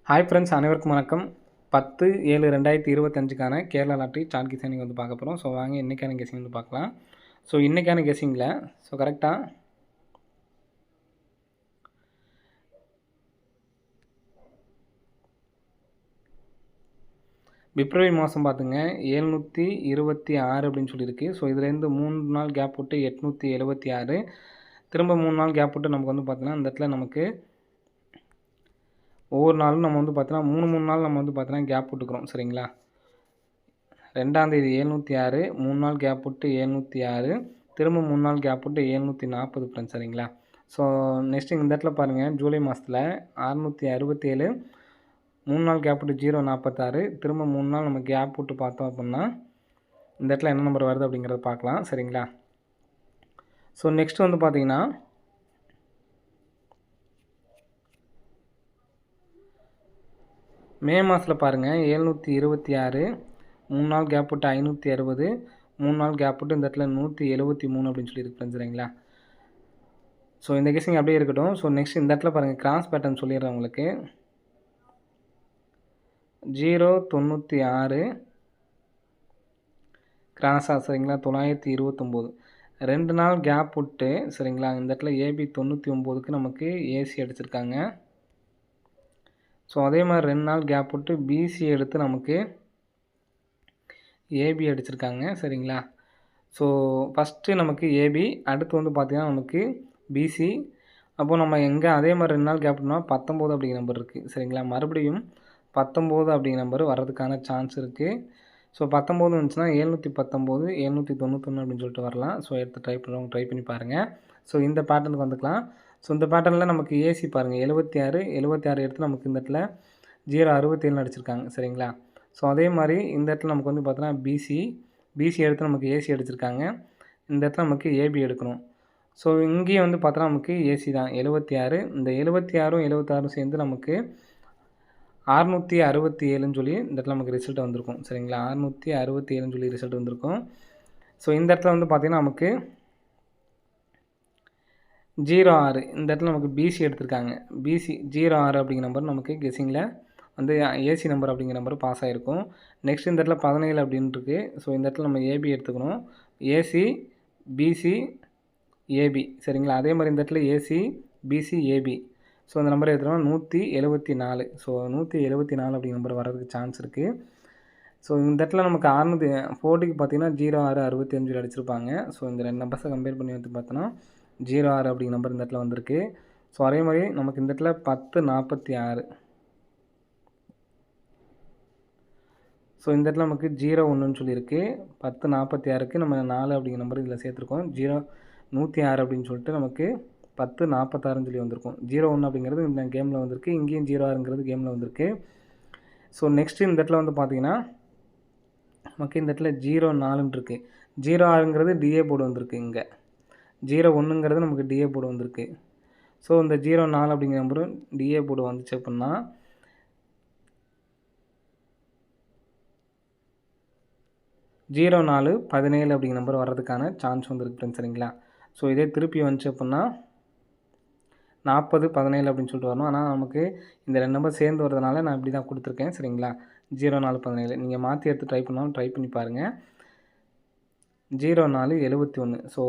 Hi friends, அனைவருக்கும் வணக்கம். 10/7/2025க்கான Kerala lottery chart guessing வந்து பார்க்க போகிறோம். ஸோ வாங்க இன்றைக்கான கெஸிங் வந்து பார்க்கலாம். ஸோ இன்றைக்கான கெஸிங்கில் கரெக்டாக பிப்ரவரி மாதம் பார்த்துங்க 726 அப்படின்னு சொல்லியிருக்கு. ஸோ இதுலேருந்து 3 நாள் கேப் விட்டு 876, திரும்ப 3 நாள் கேப் விட்டு நமக்கு வந்து பார்த்தீங்கன்னா இந்த இடத்துல நமக்கு ஒவ்வொரு நாளும் நம்ம வந்து பார்த்தீங்கன்னா 3 நாள் நம்ம வந்து பார்த்தீங்கன்னா கேப் விட்டுக்கிறோம். சரிங்களா, 2ஆம் தேதி 706, 3 நாள் கேப் விட்டு 706, திரும்ப 3 நாள் கேப் விட்டு 740 ஃப்ரெண்ட்ஸ். சரிங்களா, ஸோ நெக்ஸ்ட்டு இந்த இடத்துல பாருங்கள், ஜூலை மாதத்தில் 667, 3 நாள் கேப் விட்டு 046, திரும்ப 3 நாள் நம்ம கேப் விட்டு பார்த்தோம் அப்படின்னா இந்த இடத்துல என்ன நம்பர் வருது அப்படிங்கிறத பார்க்கலாம். சரிங்களா, ஸோ நெக்ஸ்ட் வந்து பார்த்தீங்கன்னா மே மாதத்தில் பாருங்கள் 726, 3 நாள் கேப் விட்டு 560, 3 நாள் கேப் விட்டு இந்த இடத்துல 173 அப்படின்னு சொல்லியிருக்கு ஃப்ரெண்ட்ஸ். சரிங்களா, ஸோ இந்த கெஸிங் அப்படியே இருக்கட்டும். ஸோ நெக்ஸ்ட் இந்த இடத்துல பாருங்கள், கிராஸ் பேட்டர்ன் சொல்லிடுறேன் உங்களுக்கு. 096 கிராஸாக, சரிங்களா, 929, 2 நாள் கேப் விட்டு, சரிங்களா, இந்த இடத்துல ஏபி 99க்கு நமக்கு ஏசி அடிச்சிருக்காங்க. ஸோ அதே மாதிரி 2 நாள் கேப் விட்டு பிசி எடுத்து நமக்கு ஏபி அடிச்சிருக்காங்க. சரிங்களா, ஸோ ஃபஸ்ட்டு நமக்கு ஏபி, அடுத்து வந்து பார்த்திங்கன்னா நமக்கு பிசி. அப்போது நம்ம எங்கே அதே மாதிரி 2 நாள் கேப்னா 19 அப்படிங்கிற நம்பர் இருக்குது. சரிங்களா, மறுபடியும் 19 அப்படிங்கிற நம்பர் வர்றதுக்கான சான்ஸ் இருக்குது. ஸோ 19 வந்துச்சுன்னா 719, 791 அப்படின்னு சொல்லிட்டு வரலாம். ஸோ எடுத்து ட்ரை பண்ணுறவங்க ட்ரை பண்ணி பாருங்கள். ஸோ இந்த பேட்டர்னுக்கு வந்துக்கலாம். ஸோ இந்த பேட்டர்னில் நமக்கு ஏசி பாருங்கள், 76 எடுத்து நமக்கு இந்த இடத்துல 067 அடிச்சிருக்காங்க. சரிங்களா, ஸோ அதே மாதிரி இந்த இடத்துல நமக்கு வந்து பார்த்தோன்னா பிசி எடுத்து நமக்கு ஏசி அடிச்சிருக்காங்க. இந்த இடத்துல நமக்கு ஏபி எடுக்கணும். ஸோ இங்கேயும் வந்து பார்த்தோன்னா நமக்கு ஏசி தான் 76. இந்த 76ம் 76ம் சேர்ந்து நமக்கு 667ன்னு சொல்லி இந்த இடத்துல நமக்கு ரிசல்ட் வந்திருக்கும். சரிங்களா, 667ன்னு சொல்லி ரிசல்ட் வந்திருக்கும். ஸோ இந்த இடத்துல வந்து பார்த்திங்கன்னா நமக்கு 06, இந்த இடத்துல நமக்கு பிசி எடுத்திருக்காங்க. பிசி 06 அப்படிங்கிற நம்பர் நமக்கு கெஸிங்கில் வந்து ஏசி நம்பர் அப்படிங்கிற நம்பர் பாஸ் ஆகிருக்கும். நெக்ஸ்ட் இந்த இடத்துல 17 அப்படின்னு இருக்குது. ஸோ இந்த இடத்துல நம்ம ஏபி எடுத்துக்கணும். AC BC AB. சரிங்களா, அதே மாதிரி இந்த இடத்துல ஏசி பிசி ஏபி. ஸோ இந்த நம்பரை எடுத்துட்டோம்னா 174. ஸோ 174 அப்படிங்கிற நம்பர் வர்றதுக்கு சான்ஸ் இருக்குது. ஸோ இந்த இடத்துல நமக்கு 640க்கு பார்த்தீங்கன்னா 0665 அடிச்சிருப்பாங்க. ஸோ இந்த 2 நம்பர்ஸை கம்பேர் பண்ணி வந்து பார்த்தோன்னா 06 அப்படிங்கிற நம்பர் இந்த இடத்துல வந்திருக்கு. ஸோ அதே மாதிரி நமக்கு இந்த இடத்துல 1046. ஸோ இந்த இடத்துல நமக்கு 01ன்னு சொல்லியிருக்கு. 1046க்கு நம்ம 4 அப்படிங்கிற நம்பர் இதில் சேர்த்துருக்கோம். 106 அப்படின்னு சொல்லிட்டு நமக்கு 1046ன்னு சொல்லி வந்திருக்கும். 01 அப்படிங்கிறது இந்த கேமில் வந்திருக்கு. இங்கேயும் 06ங்கிறது கேமில் வந்திருக்கு. ஸோ நெக்ஸ்ட்டு இந்த இடத்துல வந்து பார்த்திங்கன்னா நமக்கு இந்த இடத்துல 04ன்னு இருக்குது. 06ங்கிறது டிஏ போர்டு வந்திருக்கு. இங்கே 01ங்கிறது நமக்கு டிஏ போர்டு வந்திருக்கு. ஸோ இந்த 04 அப்படிங்கிற நம்பரும் டிஏ போர்டு வந்துச்சு அப்படின்னா 0417 அப்படிங்கிற நம்பர் வர்றதுக்கான சான்ஸ் வந்துருக்கு ஃப்ரெண்ட்ஸ். சரிங்களா, ஸோ இதே திருப்பி வந்துச்சு அப்படின்னா 4017 அப்படின்னு சொல்லிட்டு வரணும். ஆனால் நமக்கு இந்த 2 நம்பர் சேர்ந்து வரதுனால நான் இப்படி தான் கொடுத்துருக்கேன். சரிங்களா, 0417 நீங்கள் மாற்றி எடுத்து ட்ரை பண்ணாலும் ட்ரை பண்ணி பாருங்கள். 0471. ஸோ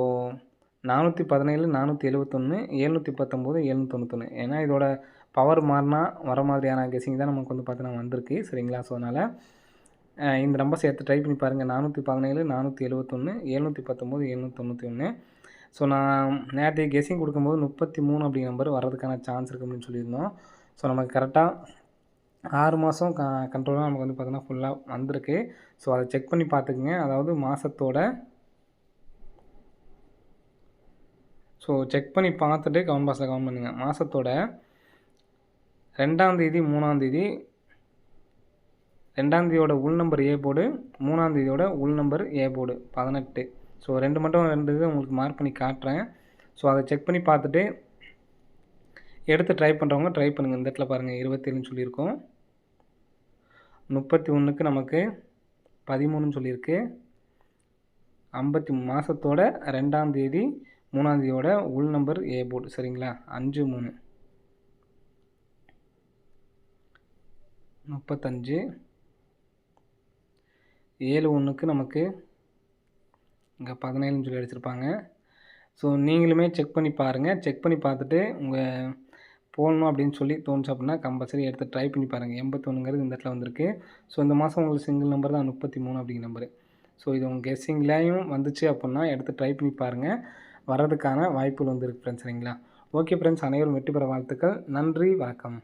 417, 471, 719, 791. ஏன்னா இதோட பவர் மாறினா வர மாதிரியான கெஸிங் தான் நமக்கு வந்து பார்த்தீங்கன்னா வந்திருக்கு. சரிங்களா, ஸோ அதனால் இந்த நம்பர்ஸ் எடுத்து ட்ரை பண்ணி பாருங்கள். 417, 471, 719, 791. ஸோ நான் நேற்று கெஸிங் கொடுக்கும்போது 33 அப்படிங்கிற நம்பர் வர்றதுக்கான சான்ஸ் இருக்குது அப்படின்னு சொல்லியிருந்தோம். ஸோ நமக்கு கரெக்டாக 6 மாதம் கண்ட்ரோலாக நமக்கு வந்து பார்த்தீங்கன்னா ஃபுல்லாக வந்திருக்கு. ஸோ அதை செக் பண்ணி பார்த்துக்குங்க. அதாவது மாதத்தோட ஸோ செக் பண்ணி பார்த்துட்டு கமெண்ட் பாக்ஸில் கமெண்ட் பண்ணுங்கள். மாதத்தோட 2ஆம் தேதி 3ஆம் தேதி, 2ஆம் தேதியோட உள் நம்பர் ஏ போர்டு, 3ஆம் தேதியோட உள் நம்பர் ஏ போர்டு 18. ஸோ 2 மட்டும் 2 இது உங்களுக்கு மார்க் பண்ணி காட்டுறேன். ஸோ அதை செக் பண்ணி பார்த்துட்டு எடுத்து ட்ரை பண்ணுறவங்க ட்ரை பண்ணுங்கள். இந்த இடத்துல பாருங்கள் 27ன்னு சொல்லியிருக்கோம். 31க்கு நமக்கு 13ன்னு சொல்லியிருக்கு. 53 மாதத்தோட 2ஆம் தேதி 3ஆம் தேதியோட உள் நம்பர் ஏ போர்டு. சரிங்களா, 53. 35 71க்கு நமக்கு இங்கே 17ன்னு சொல்லி அடிச்சிருப்பாங்க. ஸோ நீங்களுமே செக் பண்ணி பாருங்கள். செக் பண்ணி பார்த்துட்டு உங்கள் போடணும் அப்படின்னு சொல்லி தோணுச்சு அப்படின்னா கம்பல்சரி எடுத்து ட்ரை பண்ணி பாருங்கள். 81ங்கிறது இந்த இடத்துல வந்திருக்கு. ஸோ இந்த மாதம் உங்களுக்கு சிங்கிள் நம்பர் தான் 33 அப்படிங்கிற நம்பரு. ஸோ இது உங்கள் கெஸ்ஸிங்லேயும் வந்துச்சு அப்படின்னா எடுத்து ட்ரை பண்ணி பாருங்கள். வர்றதுக்கான வாய்ப்புகள் வந்துருக்கு ஃப்ரெண்ட்ஸ். சரிங்களா? ஓகே ஃப்ரெண்ட்ஸ், அனைவரும் வெற்றி பெற வாழ்த்துக்கள். நன்றி, வணக்கம்.